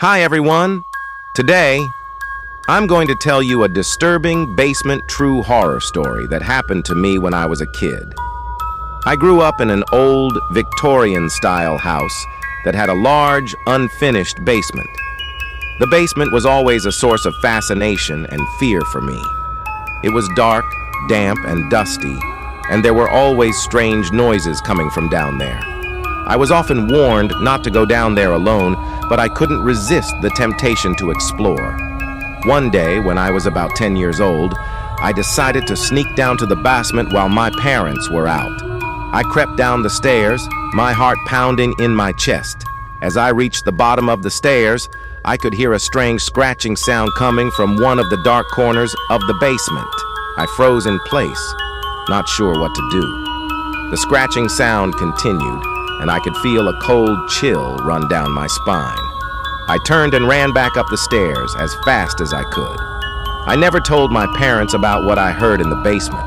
Hi everyone! Today, I'm going to tell you a disturbing basement true horror story that happened to me when I was a kid. I grew up in an old Victorian-style house that had a large, unfinished basement. The basement was always a source of fascination and fear for me. It was dark, damp, and dusty, and there were always strange noises coming from down there. I was often warned not to go down there alone, but I couldn't resist the temptation to explore. One day, when I was about 10 years old, I decided to sneak down to the basement while my parents were out. I crept down the stairs, my heart pounding in my chest. As I reached the bottom of the stairs, I could hear a strange scratching sound coming from one of the dark corners of the basement. I froze in place, not sure what to do. The scratching sound continued, and I could feel a cold chill run down my spine. I turned and ran back up the stairs as fast as I could. I never told my parents about what I heard in the basement.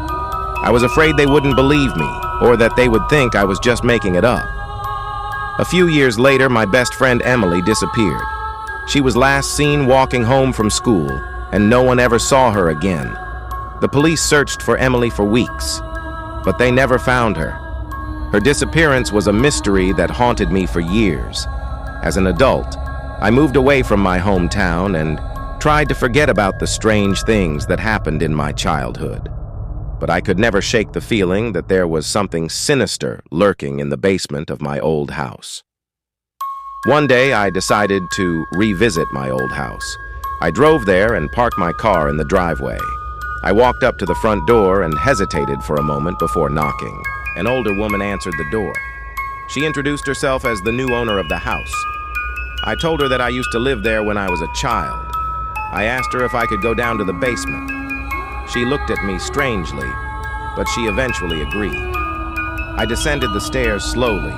I was afraid they wouldn't believe me, or that they would think I was just making it up. A few years later, my best friend Emily disappeared. She was last seen walking home from school, and no one ever saw her again. The police searched for Emily for weeks, but they never found her. Her disappearance was a mystery that haunted me for years. As an adult, I moved away from my hometown and tried to forget about the strange things that happened in my childhood. But I could never shake the feeling that there was something sinister lurking in the basement of my old house. One day, I decided to revisit my old house. I drove there and parked my car in the driveway. I walked up to the front door and hesitated for a moment before knocking. An older woman answered the door. She introduced herself as the new owner of the house. I told her that I used to live there when I was a child. I asked her if I could go down to the basement. She looked at me strangely, but she eventually agreed. I descended the stairs slowly,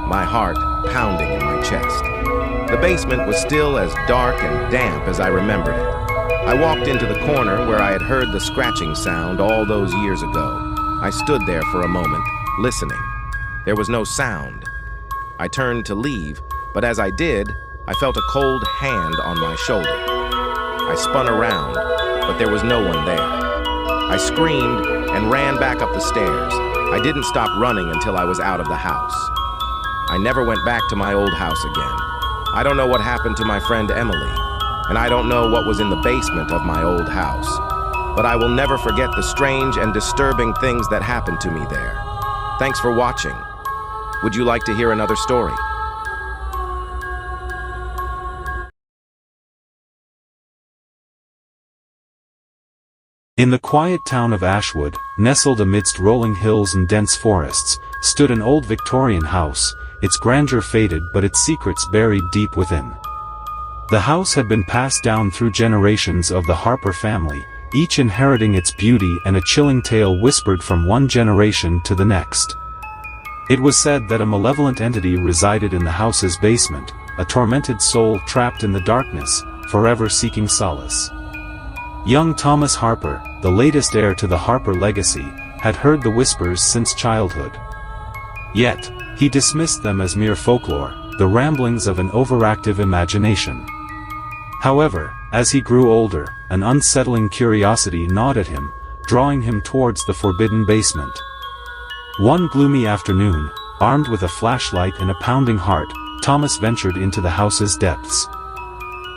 my heart pounding in my chest. The basement was still as dark and damp as I remembered it. I walked into the corner where I had heard the scratching sound all those years ago. I stood there for a moment, listening. There was no sound. I turned to leave, but as I did, I felt a cold hand on my shoulder. I spun around, but there was no one there. I screamed and ran back up the stairs. I didn't stop running until I was out of the house. I never went back to my old house again. I don't know what happened to my friend Emily, and I don't know what was in the basement of my old house. But I will never forget the strange and disturbing things that happened to me there. Thanks for watching. Would you like to hear another story? In the quiet town of Ashwood, nestled amidst rolling hills and dense forests, stood an old Victorian house, its grandeur faded but its secrets buried deep within. The house had been passed down through generations of the Harper family, each inheriting its beauty and a chilling tale whispered from one generation to the next. It was said that a malevolent entity resided in the house's basement, a tormented soul trapped in the darkness, forever seeking solace. Young Thomas Harper, the latest heir to the Harper legacy, had heard the whispers since childhood. Yet, he dismissed them as mere folklore, the ramblings of an overactive imagination. However, as he grew older, an unsettling curiosity gnawed at him, drawing him towards the forbidden basement. One gloomy afternoon, armed with a flashlight and a pounding heart, Thomas ventured into the house's depths.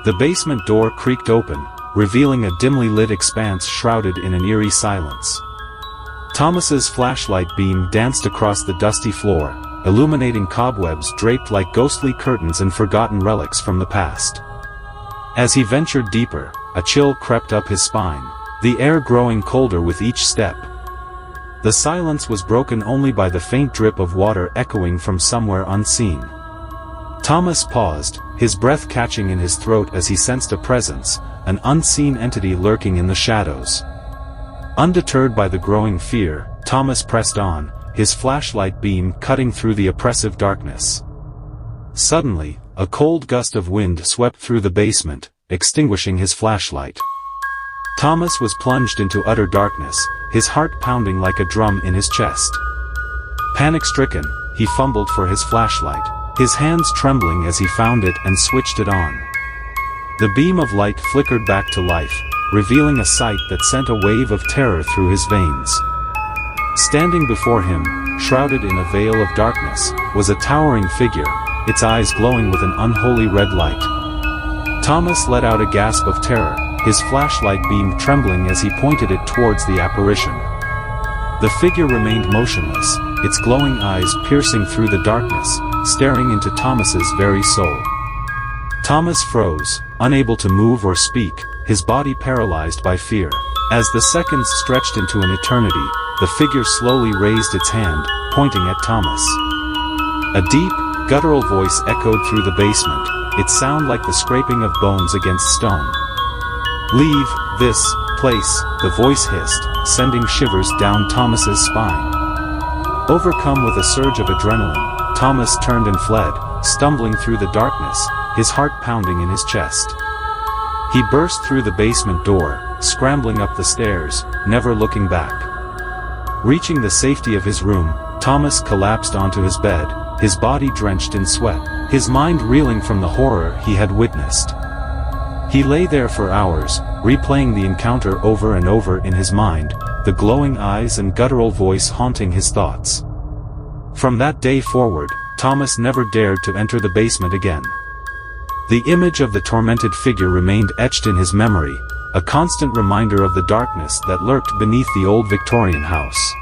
The basement door creaked open, revealing a dimly lit expanse shrouded in an eerie silence. Thomas's flashlight beam danced across the dusty floor, illuminating cobwebs draped like ghostly curtains and forgotten relics from the past. As he ventured deeper, a chill crept up his spine, the air growing colder with each step. The silence was broken only by the faint drip of water echoing from somewhere unseen. Thomas paused, his breath catching in his throat as he sensed a presence, an unseen entity lurking in the shadows. Undeterred by the growing fear, Thomas pressed on, his flashlight beam cutting through the oppressive darkness. Suddenly, a cold gust of wind swept through the basement, extinguishing his flashlight. Thomas was plunged into utter darkness, his heart pounding like a drum in his chest. Panic-stricken, he fumbled for his flashlight, his hands trembling as he found it and switched it on. The beam of light flickered back to life, revealing a sight that sent a wave of terror through his veins. Standing before him, shrouded in a veil of darkness, was a towering figure, its eyes glowing with an unholy red light. Thomas let out a gasp of terror, his flashlight beam trembling as he pointed it towards the apparition. The figure remained motionless, its glowing eyes piercing through the darkness, staring into Thomas's very soul. Thomas froze, unable to move or speak, his body paralyzed by fear. As the seconds stretched into an eternity, the figure slowly raised its hand, pointing at Thomas. A deep, guttural voice echoed through the basement, its sound like the scraping of bones against stone. "Leave this place," the voice hissed, sending shivers down Thomas's spine. Overcome with a surge of adrenaline, Thomas turned and fled, stumbling through the darkness, his heart pounding in his chest. He burst through the basement door, scrambling up the stairs, never looking back. Reaching the safety of his room, Thomas collapsed onto his bed, his body drenched in sweat, his mind reeling from the horror he had witnessed. He lay there for hours, replaying the encounter over and over in his mind, the glowing eyes and guttural voice haunting his thoughts. From that day forward, Thomas never dared to enter the basement again. The image of the tormented figure remained etched in his memory, a constant reminder of the darkness that lurked beneath the old Victorian house.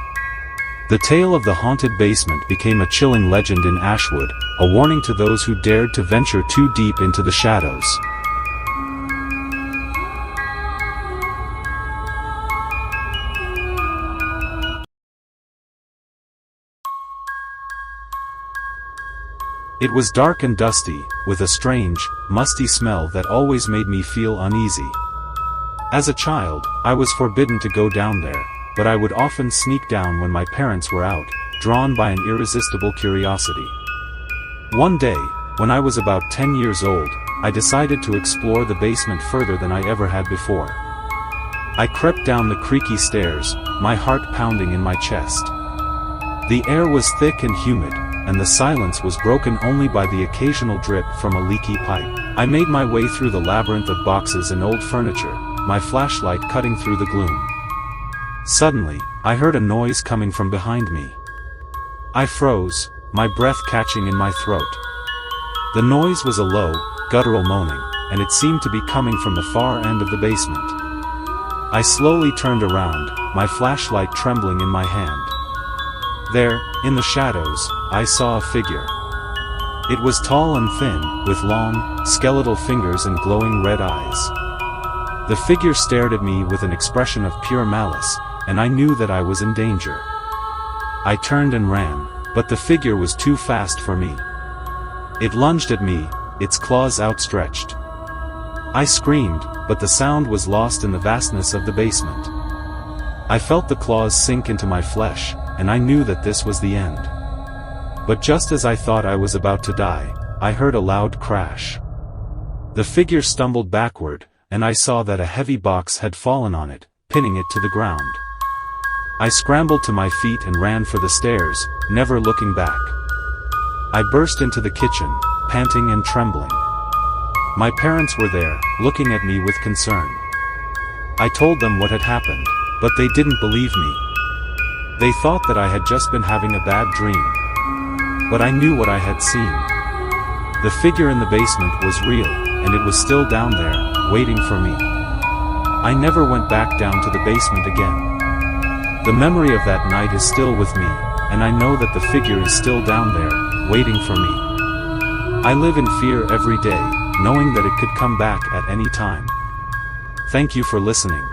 The tale of the haunted basement became a chilling legend in Ashwood, a warning to those who dared to venture too deep into the shadows. It was dark and dusty, with a strange, musty smell that always made me feel uneasy. As a child, I was forbidden to go down there, but I would often sneak down when my parents were out, drawn by an irresistible curiosity. One day, when I was about 10 years old, I decided to explore the basement further than I ever had before. I crept down the creaky stairs, my heart pounding in my chest. The air was thick and humid, and the silence was broken only by the occasional drip from a leaky pipe. I made my way through the labyrinth of boxes and old furniture, my flashlight cutting through the gloom. Suddenly, I heard a noise coming from behind me. I froze, my breath catching in my throat. The noise was a low, guttural moaning, and it seemed to be coming from the far end of the basement. I slowly turned around, my flashlight trembling in my hand. There, in the shadows, I saw a figure. It was tall and thin, with long, skeletal fingers and glowing red eyes. The figure stared at me with an expression of pure malice, and I knew that I was in danger. I turned and ran, but the figure was too fast for me. It lunged at me, its claws outstretched. I screamed, but the sound was lost in the vastness of the basement. I felt the claws sink into my flesh, and I knew that this was the end. But just as I thought I was about to die, I heard a loud crash. The figure stumbled backward, and I saw that a heavy box had fallen on it, pinning it to the ground. I scrambled to my feet and ran for the stairs, never looking back. I burst into the kitchen, panting and trembling. My parents were there, looking at me with concern. I told them what had happened, but they didn't believe me. They thought that I had just been having a bad dream. But I knew what I had seen. The figure in the basement was real, and it was still down there, waiting for me. I never went back down to the basement again. The memory of that night is still with me, and I know that the figure is still down there, waiting for me. I live in fear every day, knowing that it could come back at any time. Thank you for listening.